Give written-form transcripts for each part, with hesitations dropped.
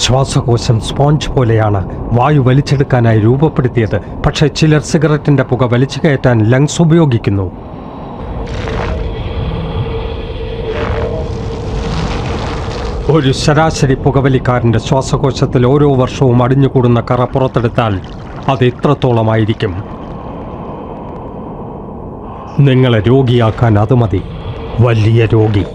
ശ്വാസകോശം സ്പോഞ്ച് പോലെയാണ് വായു വലിച്ചെടുക്കാനായി രൂപപ്പെടുത്തിയത്. പക്ഷേ ചിലർ സിഗരറ്റിന്റെ പുക വലിച്ചു കയറ്റാൻ ലങ്സ് ഉപയോഗിക്കുന്നു. ഒരു ശരാശരി പുകവലിക്കാരൻ്റെ ശ്വാസകോശത്തിൽ ഓരോ വർഷവും അടിഞ്ഞുകൂടുന്ന കറ പുറത്തെടുത്താൽ അത് എത്രത്തോളമായിരിക്കും? നിങ്ങളെ രോഗിയാക്കാൻ അത് മതി. വലിയ രോഗി.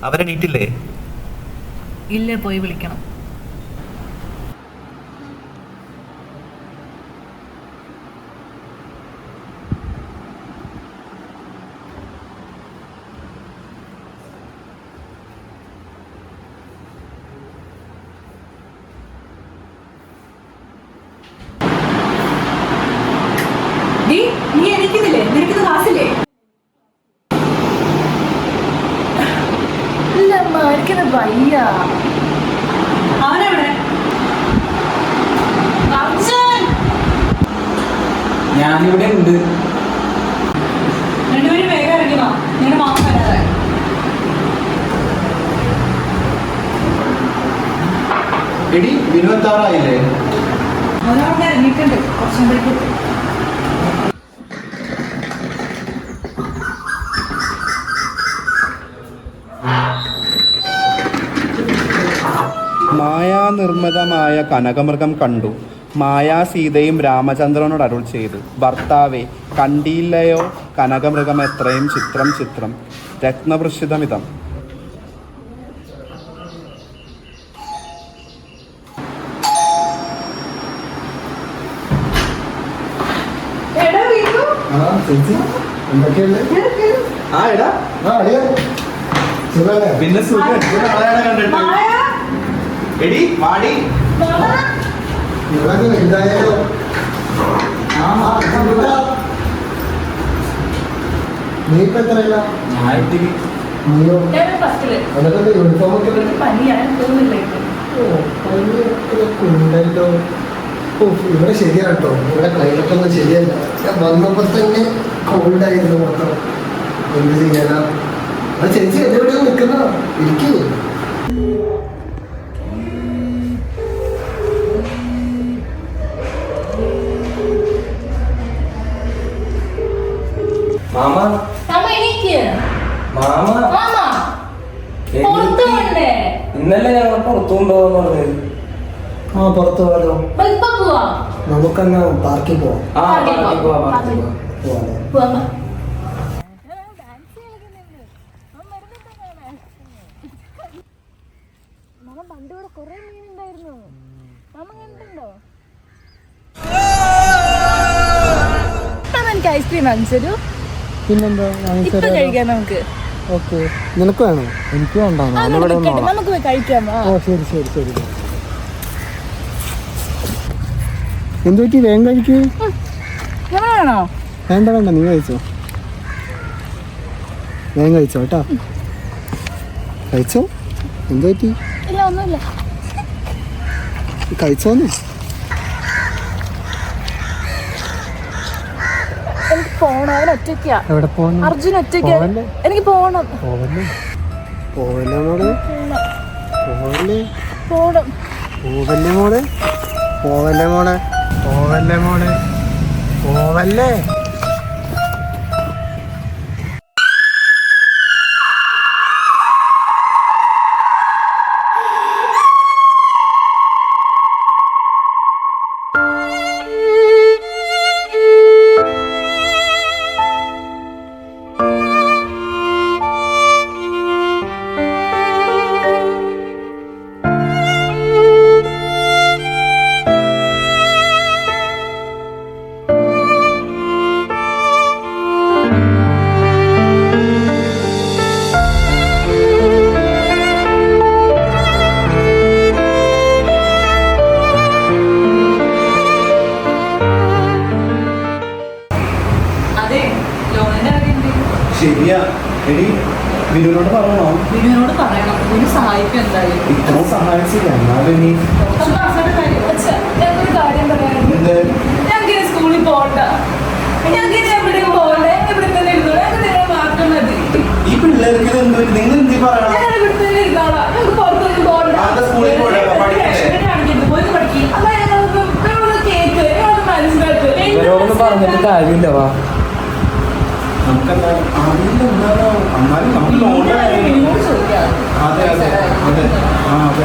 അവരെ നീട്ടില്ലേ? ഇല്ല, പോയി വിളിക്കണം. നീ എനിക്കുന്നില്ലേ? നിനക്കിത് ക്ലാസ്സില്ലേ? എനിക്കത് വയ്യ. അവനെവിടെ? ഞാനിവിടെ ഉണ്ട്. രണ്ടുപേരും വേഗം ഇറങ്ങിയോ? നിങ്ങളുടെ മാസം വരാതെ. എടി വിനോദാറായില്ലേ? ഒരാളുടെ ഇറങ്ങിയിട്ടുണ്ട്. കുറച്ചും മായാനിർമ്മിതമായ കനകമൃഗം കണ്ടു. മായാ സീതയും രാമചന്ദ്രനോട് അരുൾ ചെയ്തു, ഭർത്താവെ, കണ്ടില്ലയോ കനകമൃഗം എത്രയും ചിത്രം ചിത്രം രത്നവൃഷിതമിതം. പിന്നെ എടി വാടി. നീ ഇപ്പൊ എത്രയല്ല? നീയോ? യൂണിഫോം ഒക്കെ ഉണ്ടല്ലോ. ഇവിടെ ശരിയാണ് കേട്ടോ. ഇവിടെ ക്ലൈമറ്റ് ഒന്നും ശരിയല്ല. ഞാൻ വന്നപ്പോ തന്നെ കോൾഡായിരുന്നു മൊത്തം. എന്ത് ചെയ്യാനാ? അത് ചേച്ചി എവിടെയോ നിൽക്കുന്ന ഇരിക്കേ. മാമ എനിക്ക് മാമ പുറത്തു കൊണ്ടേ ഇന്നലെ ഞങ്ങൾ പുറത്തു കൊണ്ടുപോകാന്ന് പറഞ്ഞത്. ആ പുറത്ത് പോകാലോ, ഇപ്പൊ പോവാ. നമുക്കെന്നാ പാർക്കിൽ പോവാം. ആ പാർക്കിൽ പോവാം, പാർക്കിൽ പോവാം. പോവാല്ലേ? പോവാ. പണ്ടിവിടെ കൊറേ മീനുണ്ടായിരുന്നു. മാമ കണ്ടിട്ടുണ്ടോ? എനിക്ക് ഐസ്ക്രീം വാങ്ങിച്ചു പിന്നെന്താ ഇപ്പൊ കഴിക്കാം നമുക്ക്. ഓക്കെ, നിനക്ക് വേണോ? എനിക്ക് വേണ്ട, ഞാനിവിടെ നിന്നോളാം. നമുക്ക് പോയി കഴിക്കാം. ഓ ശരി ശരി ശരി. എന്ത് പറ്റി? വേഗം കഴിക്കൂ. വേണോ? വേണ്ട വേണ്ട, നീ കഴിച്ചോ, വേഗം കഴിച്ചോ കേട്ടോ. കഴിച്ചോ. എന്ത് പറ്റി? ഇല്ല, ഒന്നുമില്ല. കഴിച്ചോന്ന്. എനിക്ക് പോണം, അവൻ ഒറ്റയ്ക്കാ. എവിടെ പോകണം? അർജുൻ ഒറ്റയ്ക്ക്. പോവല്ലേ? എനിക്ക് പോണം. പോവല്ലേ പോവല്ലേ മോളെ, പോവല്ലേ പോണം. പോവല്ലേ മോളെ, പോവല്ലേ മോളെ, പോവല്ലേ മോളെ, പോവല്ലേ. അതെ, ലോണിന്റെ കാര്യം ശരിയാ. എടി വിനുവിനോട് പറയണോ? വിനുവിനോട് പറയണം. വിനു സഹായിക്കും എന്തായാലും. ഇത്ര സഹായിച്ചില്ല, എന്നാലും നീ ഞങ്ങൾക്കൊരു കാര്യം പറയാനുണ്ട്. ഞങ്ങൾക്ക് സ്കൂളിൽ പോകണ്ട, ഞങ്ങൾക്ക് എവിടെയും പോകണ്ട, ഇവിടെ തന്നെ ഇരുന്നോളൂ. ഞങ്ങൾക്ക് നിങ്ങളെ മാത്രം മതി. ഈ പിള്ളേർക്ക് എന്ത് പറ്റി? നിങ്ങൾ എന്തി പറയണം? ഞങ്ങൾ ഇവിടെ തന്നെ ഇരുന്നോളാം. ഞങ്ങൾക്ക് പുറത്തൊന്നും പോകണ്ട. സ്കൂളിൽ പോകണ്ട, പഠിക്കണ്ടേ? പോയി പഠിക്കും. അപ്പൊ ഞങ്ങൾക്ക് കേക്ക് ഞങ്ങൾക്ക് മനസ്സിലാക്കുക. ഇവരോടൊന്നും പറഞ്ഞിട്ട് കാര്യമില്ല. വാ, നമുക്കെന്തായാലും അറിയില്ല, എന്താണോ എന്നാലും നമുക്ക് ലോൺ. അതെ അതെ അതെ, ആ അതെ.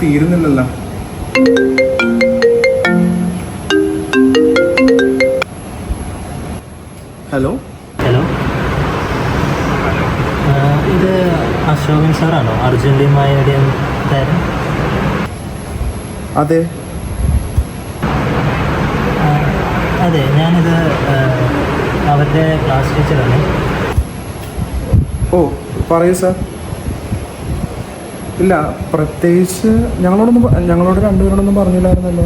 തീരുന്നില്ലല്ലോ. ഹലോ ഹലോ, ഇത് അശോകൻ സാറാണോ? അർജുൻ്റെയും മായയുടെയും പേരൻ? അതെ അതെ, ഞാനിത് അവരുടെ ക്ലാസ് ടീച്ചറാണ്. ഓ പറയൂ സാർ. ഇല്ല, പ്രത്യേകിച്ച് ഞങ്ങളോട് രണ്ടുപേരോടൊന്നും പറഞ്ഞില്ലായിരുന്നല്ലോ.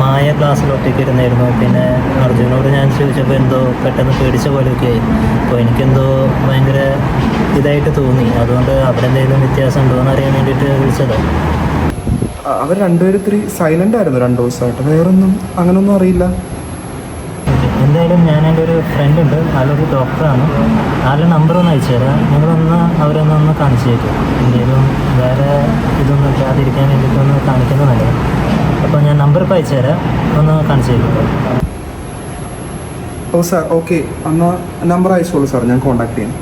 മായ ക്ലാസ്സിൽ ഒറ്റയ്ക്ക് ഇരുന്നായിരുന്നു. പിന്നെ അർജുനോട് ഞാൻ ചോദിച്ചപ്പോൾ എന്തോ പെട്ടെന്ന് പേടിച്ച പോലെയൊക്കെ ആയി. അപ്പോൾ എനിക്കെന്തോ ഭയങ്കര ഇതായിട്ട് തോന്നി. അതുകൊണ്ട് അവിടെ എന്തെങ്കിലും വ്യത്യാസം ഉണ്ടോ എന്ന് അറിയാൻ വേണ്ടിയിട്ട് വിളിച്ചതാണ്. അവർ രണ്ടുപേരും ഇത്തിരി സൈലൻ്റ് ആയിരുന്നു 2 ദിവസമായിട്ട്. വേറൊന്നും അങ്ങനൊന്നും അറിയില്ല. എന്തായാലും ഞാൻ എൻ്റെ ഒരു ഫ്രണ്ട് ഉണ്ട്, ആളൊരു ഡോക്ടറാണ്. ആളുടെ നമ്പർ ഒന്ന് അയച്ചു തരാം. നിങ്ങളൊന്ന് അവരൊന്ന് കാണിച്ചേക്കും. എന്തെങ്കിലും വേറെ ഇതൊന്നും ഇല്ലാതിരിക്കാൻ വേണ്ടിയിട്ടൊന്ന് കാണിക്കുന്നതല്ലേ. അപ്പോൾ ഞാൻ നമ്പർ ഇപ്പോൾ അയച്ചു തരാം, ഒന്ന് കാണിച്ചേക്കും. ഓ സാർ, ഓക്കെ, എന്നാൽ നമ്പർ അയച്ചോളൂ സാർ, ഞാൻ കോൺടാക്ട് ചെയ്യാം.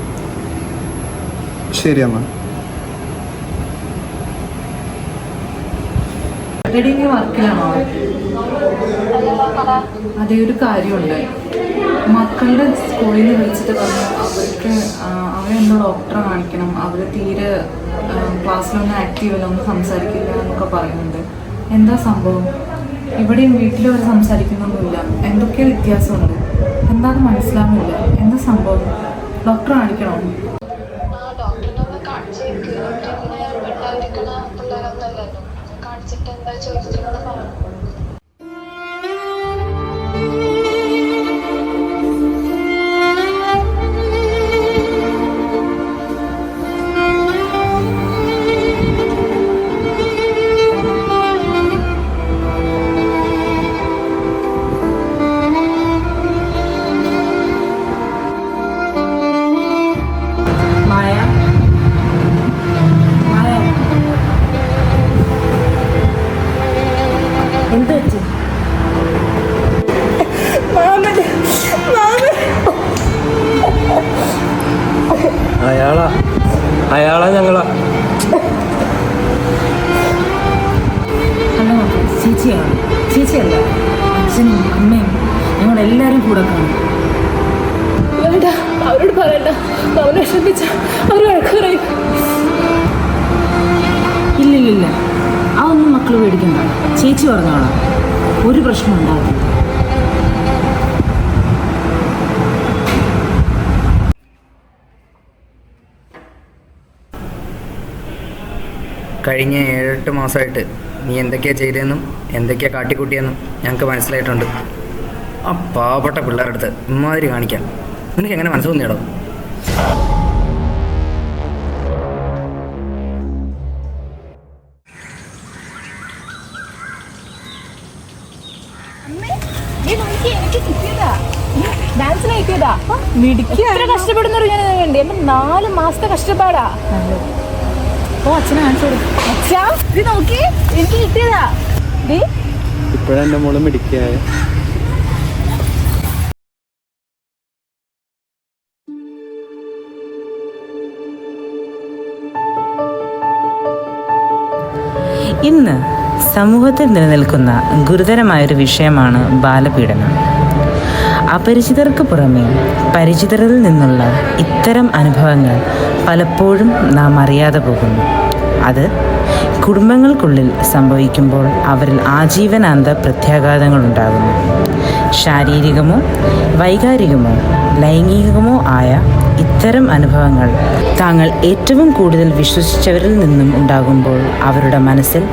ശരി എന്നാൽ. വർക്കിലാണോ? അതേ, ഒരു കാര്യമുണ്ട്. മക്കളുടെ സ്കൂളിൽ നിന്ന് വിളിച്ചിട്ട് പറഞ്ഞു അവർക്ക് അവരെന്തോ ഡോക്ടറെ കാണിക്കണം. അവർ തീരെ ക്ലാസ്സിലൊന്നും ആക്റ്റീവല്ല, ഒന്നും സംസാരിക്കില്ല എന്നൊക്കെ പറയുന്നുണ്ട്. എന്താ സംഭവം? ഇവിടെയും വീട്ടിലും അവർ സംസാരിക്കുന്നൊന്നുമില്ല. എന്തൊക്കെയോ വ്യത്യാസമുണ്ട്. എന്താണെന്ന് മനസ്സിലാവുന്നില്ല. എന്താ സംഭവം? ഡോക്ടറെ കാണിക്കണോ? ഡോക്ടറിനൊന്ന് കാണിച്ചേക്ക്. അവരോട് പറയണ്ട, അവനെ വിഷമിച്ച അവർ വഴക്ക് പറയും. ഇല്ലില്ല, അതൊന്നും മക്കൾ പേടിക്കണ്ട. ചേച്ചി പറഞ്ഞോളാം, ഒരു പ്രശ്നം ഉണ്ടാകില്ല. കഴിഞ്ഞ 7-8 മാസമായിട്ട് നീ എന്തൊക്കെയാണ് ചെയ്തതെന്നും എന്തൊക്കെയാണ് കാട്ടിക്കൂട്ടിയെന്നും ഞങ്ങൾക്ക് മനസ്സിലായിട്ടുണ്ട്. ആ പാവപ്പെട്ട പിള്ളേരുടെ അടുത്ത് ഇമാതിരി കാണിക്കാം നിനക്ക് എങ്ങനെ മനസ്സ് തോന്നിയടോ? കഷ്ടപ്പെടുന്നൊരു ഞാൻ വേണ്ടി എന്റെ 4 മാസത്തെ കഷ്ടപ്പാടാ. അച്ഛനെ കാണിച്ചു കൊടുക്കും. അച്ഛാ ഇത് നോക്കി, എനിക്ക് കിട്ടിയതാ. ഇപ്പോഴെന്റെ മോള് മിടിക്കായ. ഇന്ന് സമൂഹത്തിൽ നിലനിൽക്കുന്ന ഗുരുതരമായൊരു വിഷയമാണ് ബാലപീഡനം. അപരിചിതർക്ക് പുറമെ പരിചിതരിൽ നിന്നുള്ള ഇത്തരം അനുഭവങ്ങൾ പലപ്പോഴും നാം അറിയാതെ പോകുന്നു. അത് കുടുംബങ്ങൾക്കുള്ളിൽ സംഭവിക്കുമ്പോൾ അവരിൽ ആജീവനാന്ത പ്രത്യാഘാതങ്ങളുണ്ടാകുന്നു. ശാരീരികമോ വൈകാരികമോ ലൈംഗികമോ ആയ ഇത്തരം അനുഭവങ്ങൾ താങ്കൾ ഏറ്റവും കൂടുതൽ വിശ്വസിച്ചവരിൽ നിന്നും ഉണ്ടാകുമ്പോൾ അവരുടെ മനസ്സിൽ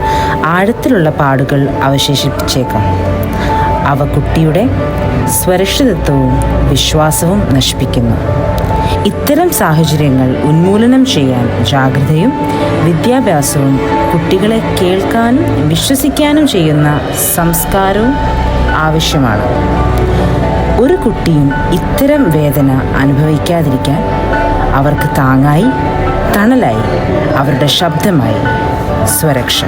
ആഴത്തിലുള്ള പാടുകൾ അവശേഷിപ്പിച്ചേക്കാം. അവ കുട്ടിയുടെ സുരക്ഷിതത്വവും വിശ്വാസവും നശിപ്പിക്കുന്നു. ഇത്തരം സാഹചര്യങ്ങൾ ഉന്മൂലനം ചെയ്യാൻ ജാഗ്രതയും വിദ്യാഭ്യാസവും കുട്ടികളെ കേൾക്കാനും വിശ്വസിക്കാനും ചെയ്യുന്ന സംസ്കാരവും ആവശ്യമാണ്. ഒരു കുട്ടിയും ഇത്തരം വേദന അനുഭവിക്കാതിരിക്കാൻ അവർക്ക് താങ്ങായി, തണലായി, അവരുടെ ശബ്ദമായി സ്വരക്ഷ.